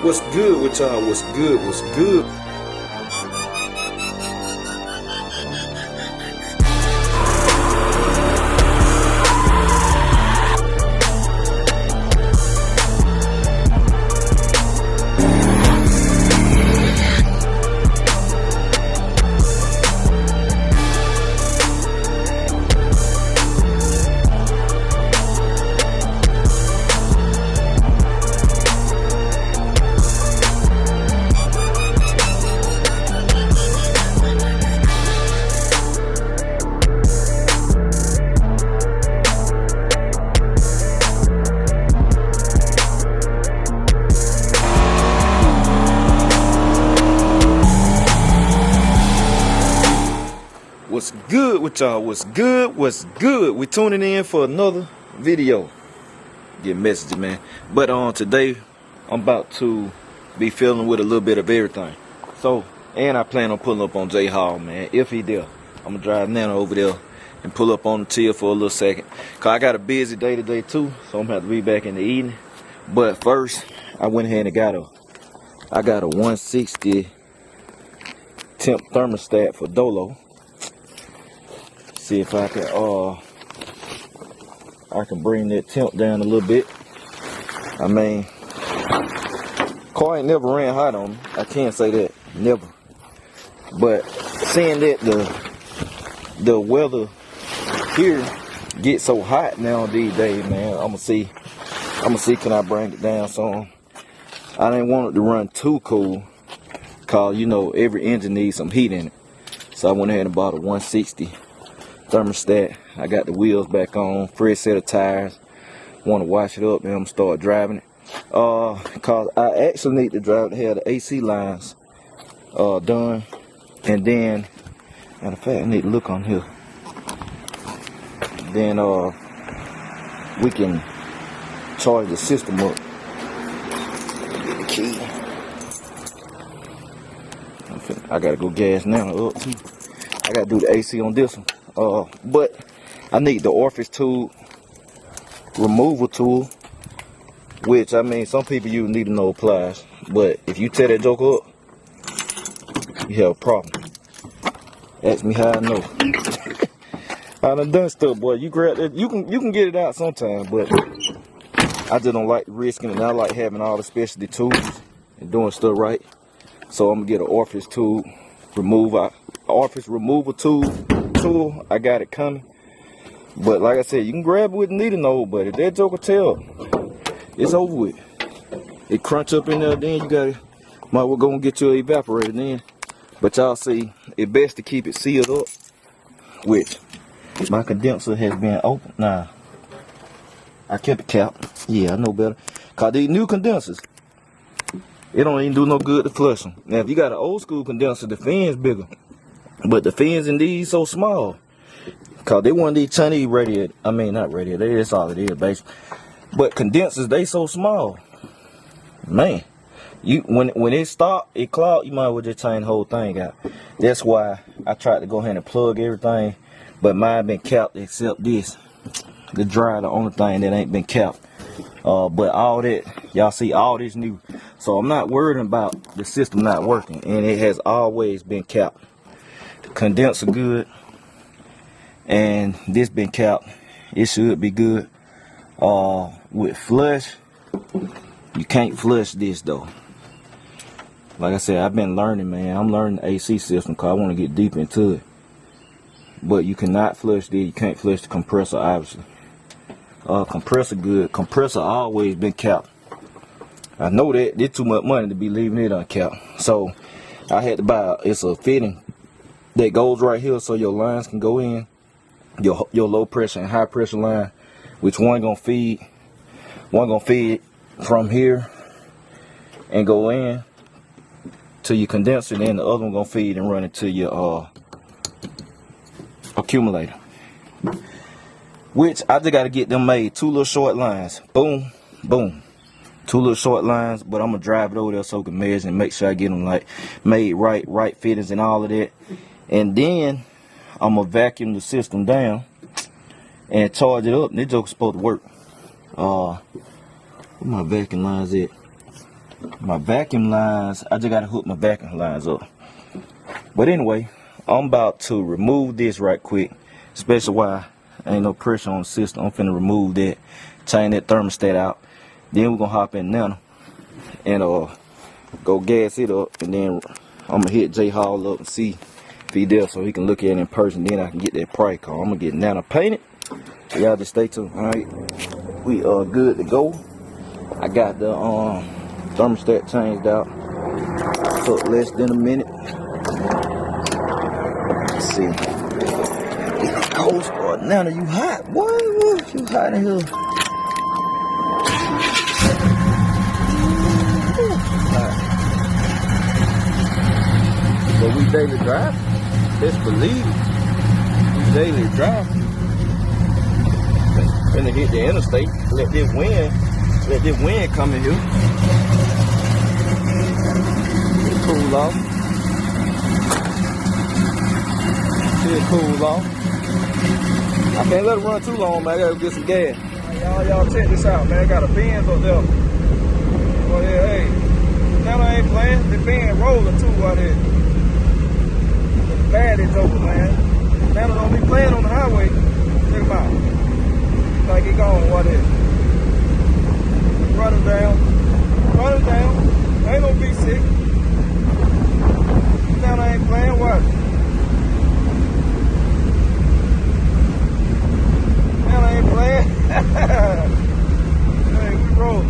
What's good with y'all? What's good? What's good? What's good with y'all? What's good? What's good? We tuning in for another video. Get messages, man. But today I'm about to be filling with a little bit of everything. So, and I plan on pulling up on Jhall, man. If he there, I'm gonna drive Nana over there and pull up on the till for a little second. Cause I got a busy day today too, so I'm gonna have to be back in the evening. But first, I went ahead and got a 160 temp thermostat for Dolo. See if I can bring that temp down a little bit. I mean, car ain't never ran hot on me. I can't say that, never. But seeing that the weather here gets so hot now these days, man, I'ma see can I bring it down some. I didn't want it to run too cool, cause you know every engine needs some heat in it. So I went ahead and bought a 160 thermostat. I got the wheels back on, fresh set of tires. Want to wash it up and I'm gonna start driving it. Cause I actually need to drive to have the AC lines done, and then matter of fact I need to look on here. Then we can charge the system up. Get the key. I gotta go gas now up. I gotta do the AC on this one. But I need the orifice tool removal tool, which I mean some people you need to know applies, but if you tear that joker up, you have a problem. Ask me how I know. I done stuff, boy. You grab that, you can get it out sometime, but I just don't like risking it. And I like having all the specialty tools and doing stuff right. So I'm gonna get an orifice tool orifice removal tool. I got it coming. But like I said, you can grab it with a needle nose, but if that joker tell, it's over with. It crunch up in there, then you might well go and get your evaporator then. But y'all see, it's best to keep it sealed up, which my condenser has been open. Nah, I kept it capped. Yeah, I know better. Cause these new condensers, it don't even do no good to flush them. Now if you got an old school condenser, the fan's bigger. But the fins in these so small. Cause they want these Chinese radiator. I mean not radiator, that's all it is basically. But condensers, they so small. Man. When it stop, it clog, you might as well just change the whole thing out. That's why I tried to go ahead and plug everything. But mine been capped except this. The dryer, the only thing that ain't been capped. But all that, y'all see all this new. So I'm not worried about the system not working. And it has always been capped. Condenser good, and this been capped. It should be good. With flush, you can't flush this though. Like I said, I've been learning, man. I'm learning the AC system because I want to get deep into it. But you cannot flush this. You can't flush the compressor, obviously. Compressor good. Compressor always been capped. I know that it's too much money to be leaving it uncapped. So I had to buy. It's a fitting that goes right here so your lines can go in, your low pressure and high pressure line, which one gonna feed from here and go in to your condenser, and then the other one gonna feed and run into your accumulator, which I just gotta get them made. Two little short lines, boom boom, two little short lines. But I'm gonna drive it over there so I can measure and make sure I get them like made right fittings and all of that. And then I'm gonna vacuum the system down and charge it up. And this joker's supposed to work. Where my vacuum lines at? my vacuum lines. I just gotta hook my vacuum lines up. But anyway, I'm about to remove this right quick, especially why ain't no pressure on the system. I'm finna remove that, change that thermostat out. Then we're gonna hop in now and go gas it up, and then I'm gonna hit Jhall up and see if he there so he can look at it in person. Then I can get that price call. I'm gonna get Nana painted. So y'all just stay tuned. All right, we are good to go. I got the thermostat changed out. Took less than a minute. Let's see. It's cold spot. Nana, you hot? What? You hot in here? But we daily drive. Best believe it. We daily drive. Gonna hit the interstate. Let this wind come in here. It cool off. It cool off. I can't let it run too long, man. I gotta get some gas. Y'all check this out, man. I got a Benz up there. Well, yeah, hey. Now I ain't playing. The Benz rolling too out there. Bad it's over, man. Now don't be playing on the highway. Check him out. Like he gone, what is? Run him down. Run him down. Ain't no be sick. Now I ain't playing, what? Now I ain't playing. Hey, we rolling.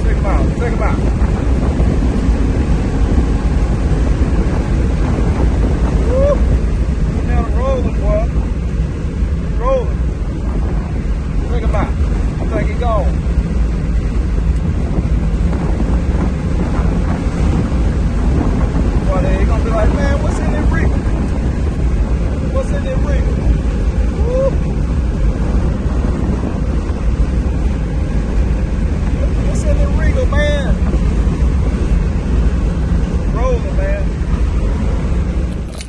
Check him out. Check him out. Now the rolling, boy. Rolling. Think about it. I think he gone. Well, they gonna be like, man, what's in that Regal? What's in that Regal? Woo. What's in that Regal, man? Rolling, man.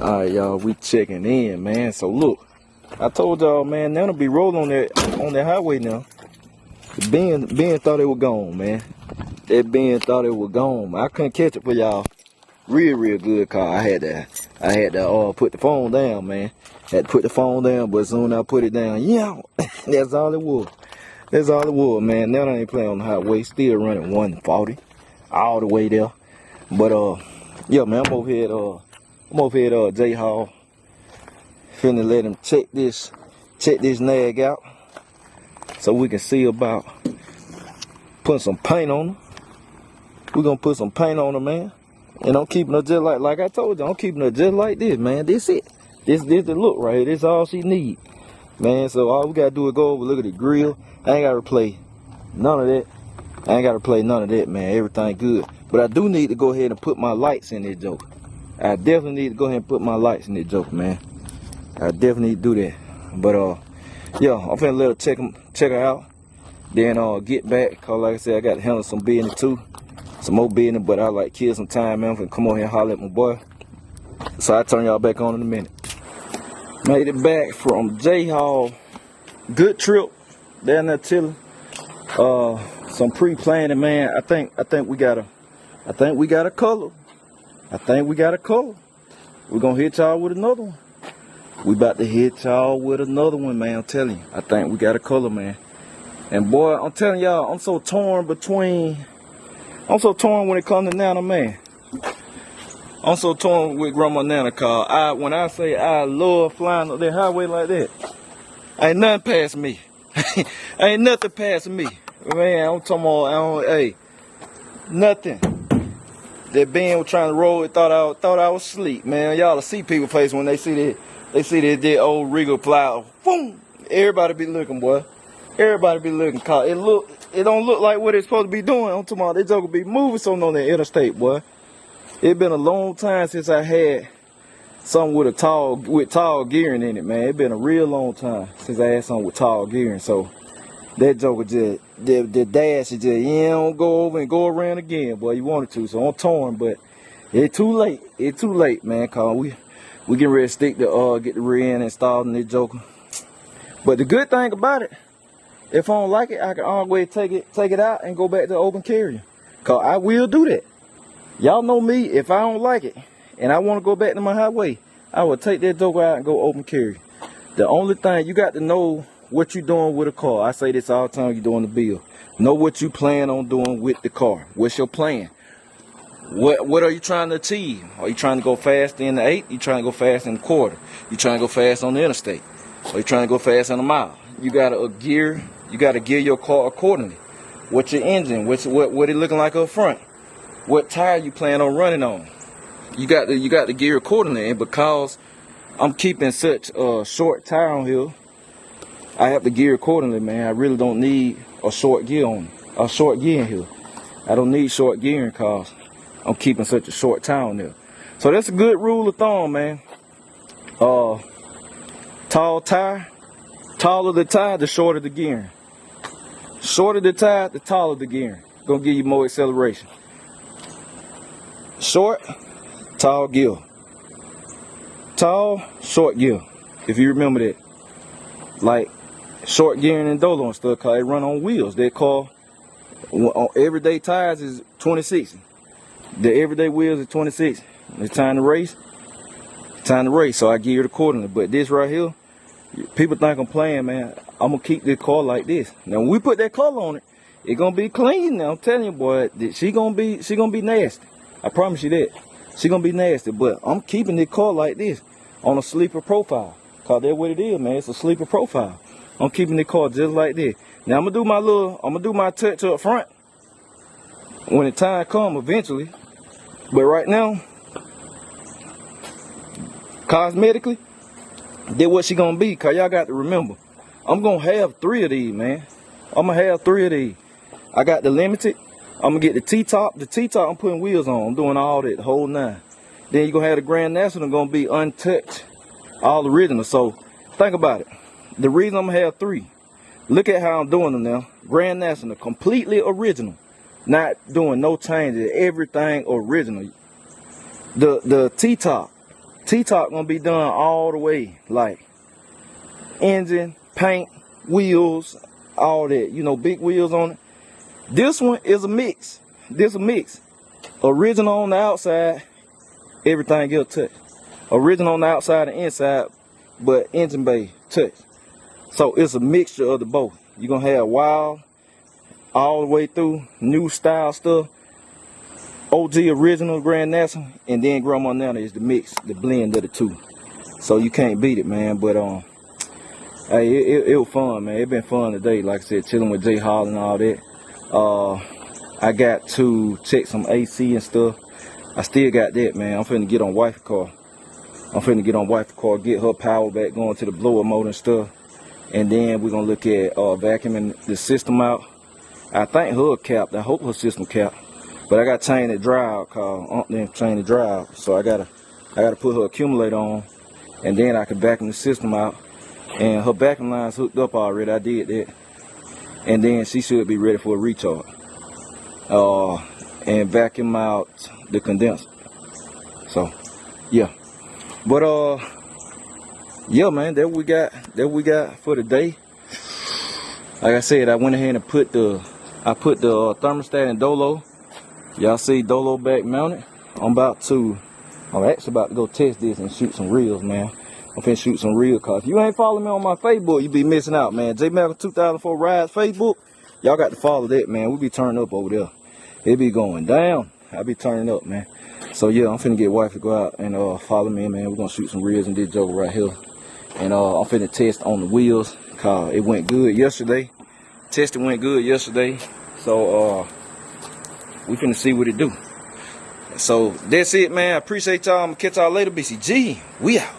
Alright, y'all, we checking in, man. So look, I told y'all, man, they'll be rolling on that highway now. The Ben thought it was gone, man. That Ben thought it was gone. I couldn't catch it for y'all. Real good car. I had to put the phone down, man. Had to put the phone down, but as soon as I put it down, yeah, that's all it was. That's all it was, man. Now I ain't playing on the highway. Still running 140 all the way there. But yeah, man, I'm over here at Jhall. Finna let him check this nag out so we can see about putting some paint on her. We're gonna put some paint on her, man. And I'm keeping her just like I told you, I'm keeping her just like this, man. This it. This the look right here. This all she need. Man, so all we gotta do is go over, look at the grill. I ain't gotta replace none of that. Man. Everything good. But I do need to go ahead and put my lights in this joker. I definitely need to go ahead and put my lights in this joker, man. I definitely need to do that. But yeah, I'm finna let her check her out. Then get back, cause like I said, I got to handle some business too. Some more business, but I like kill some time, man. I'm finna come on here and holler at my boy. So I'll turn y'all back on in a minute. Made it back from Jhall. Good trip down there chilling. Some pre-planning, man. I think we got a color. We're gonna hit y'all with another one. We about to hit y'all with another one, man. I'm telling you. I think we got a color, man. And boy, I'm telling y'all, I'm so torn when it comes to Nana, man. I'm so torn with Grandma Nana, cause when I say I love flying up that highway like that, ain't nothing past me. Ain't nothing past me. Man, I'm talking about, hey, nothing. That Ben was trying to roll it, thought I was asleep, man. Y'all see people face when they see that old Regal fly. Boom! Everybody be looking, boy. Everybody be looking, cause it don't look like what it's supposed to be doing. I'm talking about that joker be moving something on the interstate, boy. It been a long time since I had something with tall gearing in it, man. It been a real long time since I had something with tall gearing. So that joker just the dash is just don't go over and go around again, boy. You wanted to, so I'm torn, but it's too late. It's too late, man. Cause we getting ready to stick the get the rear end installed in this joker. But the good thing about it, If I don't like it, I can always take it out and go back to the open carrier. Cause I will do that. Y'all know me, if I don't like it and I want to go back to my highway, I will take that joker out and go open carry. The only thing, you got to know what you're doing with a car. I say this all the time you're doing the build. Know what you plan on doing with the car. What's your plan? What are you trying to achieve? Are you trying to go fast in the 8? You trying to go fast in the quarter? You trying to go fast on the interstate? Or you trying to go fast on a mile? You gotta gear your car accordingly. What's your engine? What it looking like up front? What tire you plan on running on? You got to gear accordingly. And because I'm keeping such a short tire on here, I have to gear accordingly, man. I really don't need a short gear in here. I don't need short gearing cause I'm keeping such a short tire on there. So that's a good rule of thumb, man. Tall tire, taller the tire, the shorter the gearing. Shorter the tire, the taller the gearing. Gonna give you more acceleration. Short, tall gear. Tall, short gear. If you remember that. Like short gearing and dolo and stuff, cause they run on wheels. They call on everyday tires is 26. The everyday wheels is 26. It's time to race. So I gear it accordingly. But this right here, people think I'm playing, man. I'm gonna keep this car like this. Now when we put that color on it, it's gonna be clean. Now I'm telling you, boy, she gonna be nasty. I promise you that. She gonna be nasty. But I'm keeping this car like this on a sleeper profile. Cause that's what it is, man. It's a sleeper profile. I'm keeping the car just like this. Now I'm gonna do my touch up front when the time comes eventually. But right now, cosmetically, that's what she gonna be. Cause y'all got to remember, I'm gonna have 3 of these, man. I'm gonna have 3 of these. I got the limited. I'm gonna get the T-top. The T-top I'm putting wheels on. I'm doing all that, the whole 9. Then you're gonna have the Grand National gonna be untouched, all original. So think about it. The reason I'm gonna have 3. Look at how I'm doing them now. Grand National, completely original. Not doing no changes. Everything original. The T-top gonna be done all the way, like engine, paint, wheels, all that. You know, big wheels on it. This one is a mix. Original on the outside, everything else touch. Original on the outside and inside, but engine bay touch. So it's a mixture of the both. You're gonna have wild all the way through, new style stuff, OG original Grand National, and then Grandma Nana is the mix, the blend of the 2. So you can't beat it, man. But hey, it was fun, man. It been fun today. Like I said, chilling with Jhall and all that. I got to check some AC and stuff. I still got that, man. I'm finna get on wife's car. Get her power back going to the blower motor and stuff. And then we're gonna look at vacuuming the system out. I think her capped. I hope her system capped. But I got to change the drive, cause then change the drive. So I gotta put her accumulator on, and then I can vacuum the system out. And her vacuum line's hooked up already. I did that. And then she should be ready for a recharge. And vacuum out the condenser. So yeah. But yeah, man, that we got for today. Like I said, I went ahead and put the thermostat in dolo. Y'all see dolo back mounted. I'm actually about to go test this and shoot some reels, man. I'm finna shoot some reels, cause if you ain't following me on my Facebook, you be missing out, man. Jmalcom 2004 Rides Facebook, y'all got to follow that, man. We be turning up over there. It be going down. I be turning up, man. So yeah, I'm finna get wife to go out and follow me, man. We're gonna shoot some reels in this joker right here. And I'm finna test on the wheels, cause it went good yesterday. Testing went good yesterday. So we finna see what it do. So that's it, man. I appreciate y'all. I'm gonna catch y'all later. BCG, we out.